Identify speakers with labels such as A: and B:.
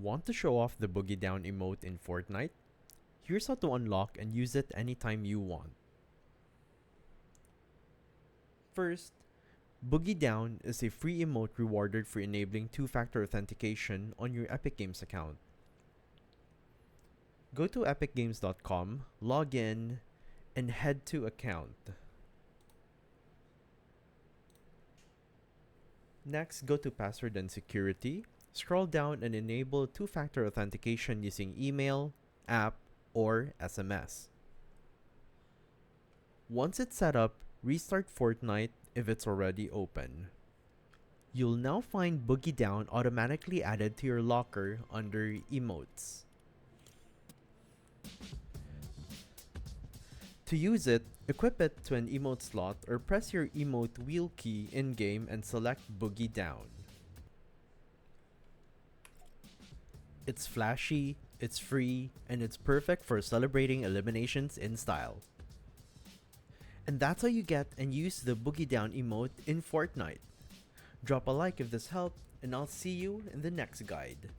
A: Want to show off the Boogie Down emote in Fortnite? Here's how to unlock and use it anytime you want. First, Boogie Down is a free emote rewarded for enabling two-factor authentication on your Epic Games account. Go to epicgames.com, log in, and head to Account. Next, go to Password and Security. Scroll down and enable two-factor authentication using email, app, or SMS. Once it's set up, restart Fortnite if it's already open. You'll now find Boogie Down automatically added to your locker under Emotes. To use it, equip it to an emote slot or press your emote wheel key in-game and select Boogie Down. It's flashy, it's free, and it's perfect for celebrating eliminations in style. And that's how you get and use the Boogie Down emote in Fortnite. Drop a like if this helped, and I'll see you in the next guide.